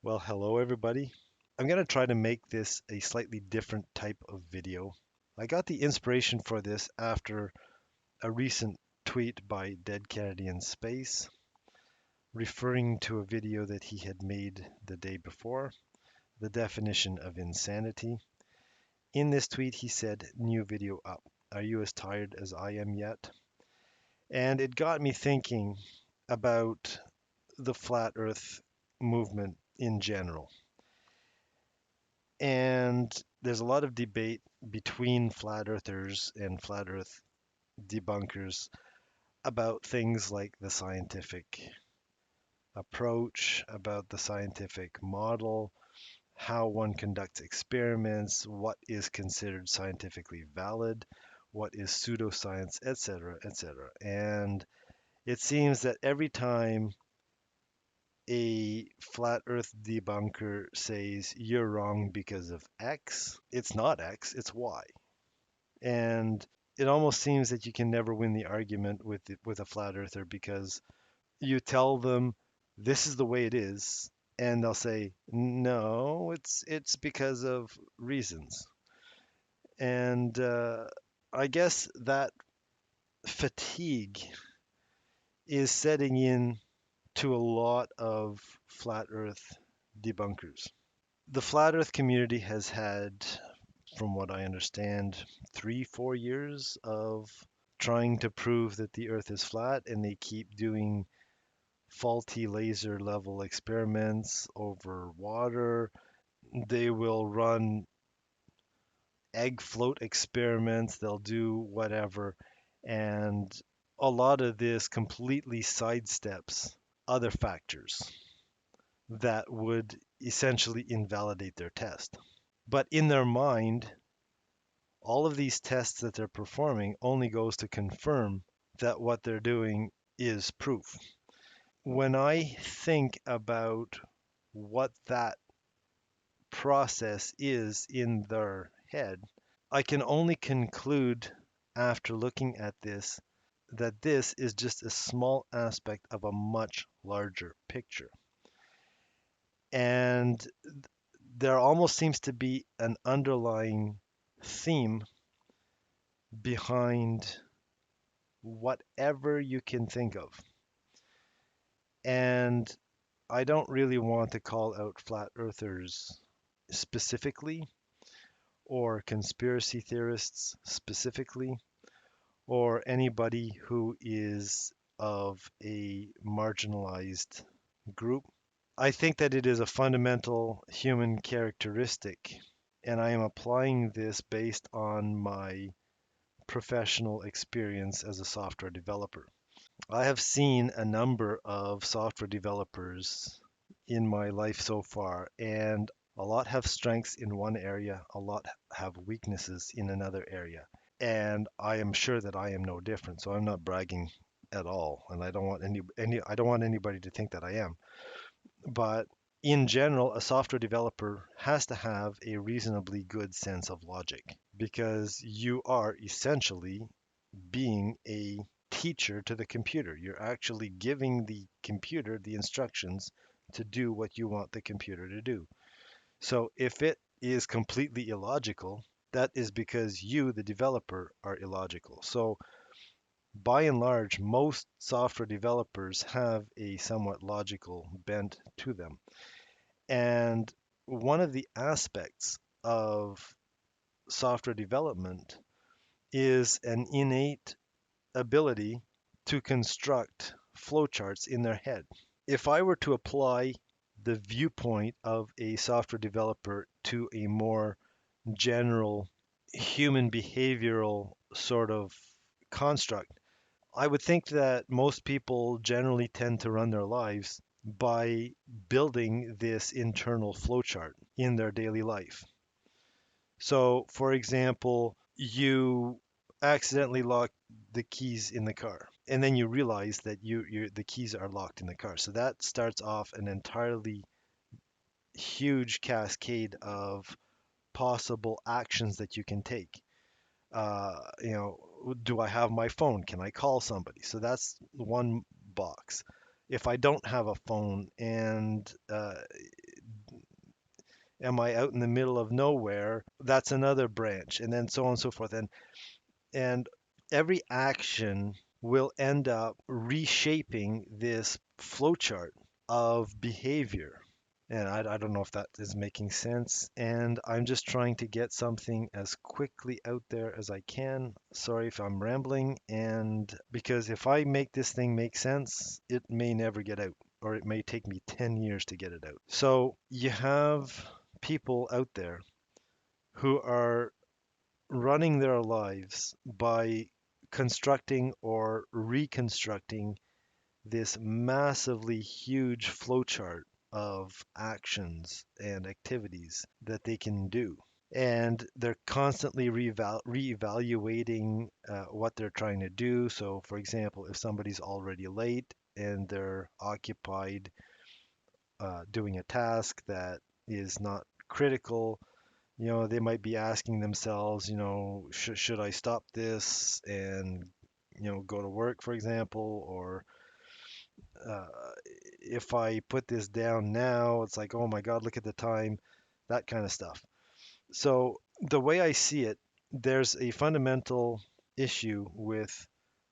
Well, hello everybody. I'm going to try to make this a slightly different type of video. I got the inspiration for this after a recent tweet by Dead Kennedy in Space, referring to a video that he had made the day before, the definition of insanity. In this tweet, he said, "New video up. Are you as tired as I am yet?" And it got me thinking about the flat earth movement in general. And there's a lot of debate between flat earthers and flat earth debunkers about things like the scientific approach, about the scientific model, how one conducts experiments, what is considered scientifically valid, what is pseudoscience, etc., etc. And it seems that every time a flat earth debunker says you're wrong because of X, it's not X, it's Y. And it almost seems that you can never win the argument with a flat earther because you tell them this is the way it is, and they'll say no, it's because of reasons. And I guess that fatigue is setting in to a lot of flat earth debunkers. The flat earth community has had, from what I understand, 3, 4 years of trying to prove that the Earth is flat, and they keep doing faulty laser level experiments over water. They will run egg float experiments, they'll do whatever, and a lot of this completely sidesteps other factors that would essentially invalidate their test. But in their mind, all of these tests that they're performing only goes to confirm that what they're doing is proof. When I think about what that process is in their head, I can only conclude after looking at this that this is just a small aspect of a much larger picture. And there almost seems to be an underlying theme behind whatever you can think of. And I don't really want to call out flat earthers specifically, or conspiracy theorists specifically, or anybody who is of a marginalized group. I think that it is a fundamental human characteristic, and I am applying this based on my professional experience as a software developer. I have seen a number of software developers in my life so far, and a lot have strengths in one area, a lot have weaknesses in another area. And I am sure that I am no different, so I'm not bragging at all, and I don't want I don't want anybody to think that I am. But in general, a software developer has to have a reasonably good sense of logic because you are essentially being a teacher to the computer. You're actually giving the computer the instructions to do what you want the computer to do. So if it is completely illogical, that is because you, the developer, are illogical. So by and large, most software developers have a somewhat logical bent to them. And one of the aspects of software development is an innate ability to construct flowcharts in their head. If I were to apply the viewpoint of a software developer to a more general human behavioral sort of construct, I would think that most people generally tend to run their lives by building this internal flowchart in their daily life. So, for example, you accidentally lock the keys in the car, and then you realize that the keys are locked in the car. So that starts off an entirely huge cascade of possible actions that you can take. Do I have my phone? Can I call somebody? So that's one box. If I don't have a phone and Am I out in the middle of nowhere? That's another branch, and then so on and so forth. And every action will end up reshaping this flowchart of behavior. And I don't know if that is making sense. And I'm just trying to get something as quickly out there as I can. Sorry if I'm rambling. And because if I make this thing make sense, it may never get out, or it may take me 10 years to get it out. So you have people out there who are running their lives by constructing or reconstructing this massively huge flowchart of actions and activities that they can do. And they're constantly reevaluating what they're trying to do. So, for example, if somebody's already late and they're occupied doing a task that is not critical, they might be asking themselves, should I stop this and, go to work, for example, or uh, if I put this down now, it's like, oh my God, look at the time, that kind of stuff. So the way I see it, there's a fundamental issue with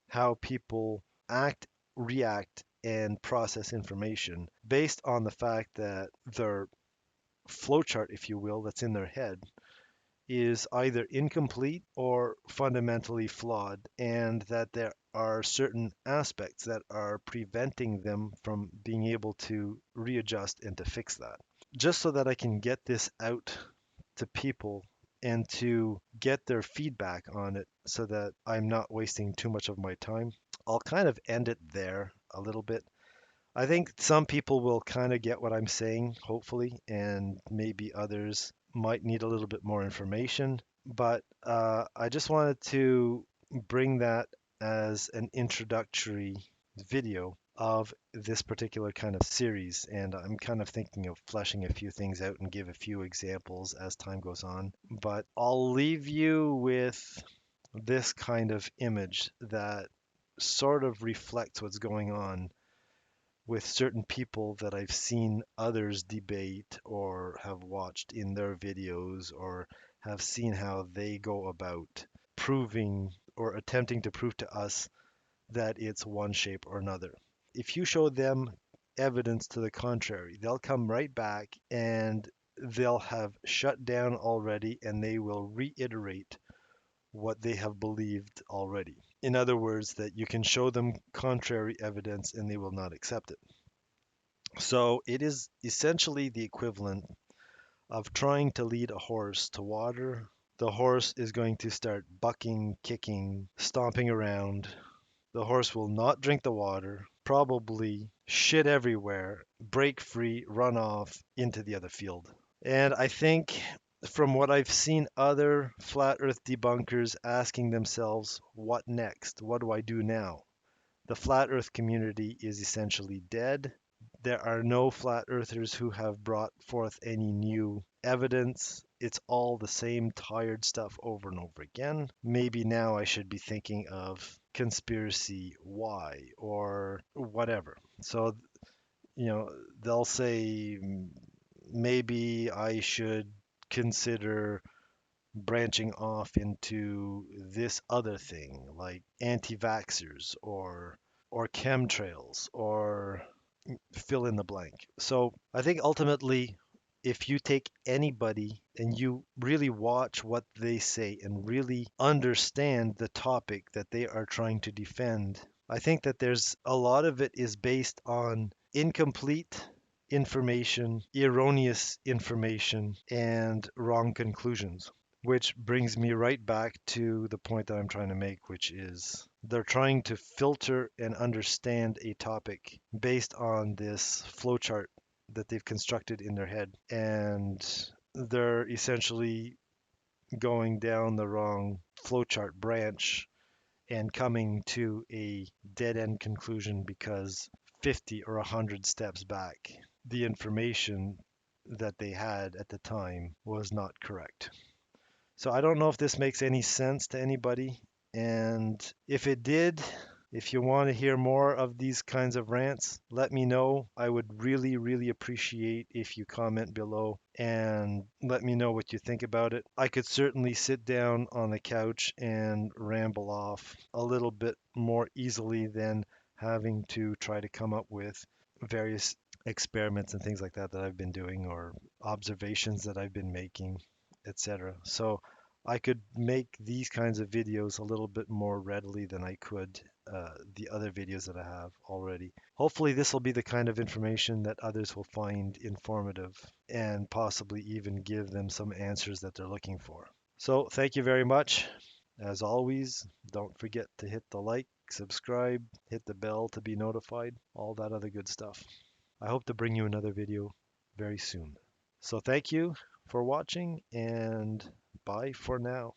how people act, react, and process information based on the fact that their flowchart, if you will, that's in their head is either incomplete or fundamentally flawed, and that there are certain aspects that are preventing them from being able to readjust and to fix that. Just so that I can get this out to people and to get their feedback on it so that I'm not wasting too much of my time, I'll kind of end it there a little bit. I think some people will kind of get what I'm saying, hopefully, and maybe others might need a little bit more information. But I just wanted to bring that as an introductory video of this particular kind of series. And I'm kind of thinking of fleshing a few things out and give a few examples as time goes on. But I'll leave you with this kind of image that sort of reflects what's going on with certain people that I've seen others debate or have watched in their videos or have seen how they go about proving or attempting to prove to us that it's one shape or another. If you show them evidence to the contrary, they'll come right back and they'll have shut down already and they will reiterate what they have believed already. In other words, that you can show them contrary evidence and they will not accept it. So it is essentially the equivalent of trying to lead a horse to water. The horse is going to start bucking, kicking, stomping around. The horse will not drink the water, probably shit everywhere, break free, run off into the other field. And I think from what I've seen other flat earth debunkers asking themselves, what next? What do I do now? The flat earth community is essentially dead. There are no flat earthers who have brought forth any new evidence. It's all the same tired stuff over and over again. Maybe now I should be thinking of conspiracy Y or whatever. So, they'll say maybe I should consider branching off into this other thing like anti-vaxxers or chemtrails or fill in the blank. So I think ultimately, if you take anybody and you really watch what they say and really understand the topic that they are trying to defend, I think that there's a lot of it is based on incomplete information, erroneous information, and wrong conclusions. Which brings me right back to the point that I'm trying to make, which is they're trying to filter and understand a topic based on this flowchart that they've constructed in their head. And they're essentially going down the wrong flowchart branch and coming to a dead end conclusion because 50 or 100 steps back, the information that they had at the time was not correct. So I don't know if this makes any sense to anybody. And if it did, If you want to hear more of these kinds of rants, let me know. I would really, really appreciate if you comment below and let me know what you think about it. I could certainly sit down on the couch and ramble off a little bit more easily than having to try to come up with various experiments and things like that that I've been doing or observations that I've been making, etc. So I could make these kinds of videos a little bit more readily than I could the other videos that I have already. Hopefully, this will be the kind of information that others will find informative and possibly even give them some answers that they're looking for. So, thank you very much. As always, don't forget to hit the like, subscribe, hit the bell to be notified, all that other good stuff. I hope to bring you another video very soon. So, thank you for watching and bye for now.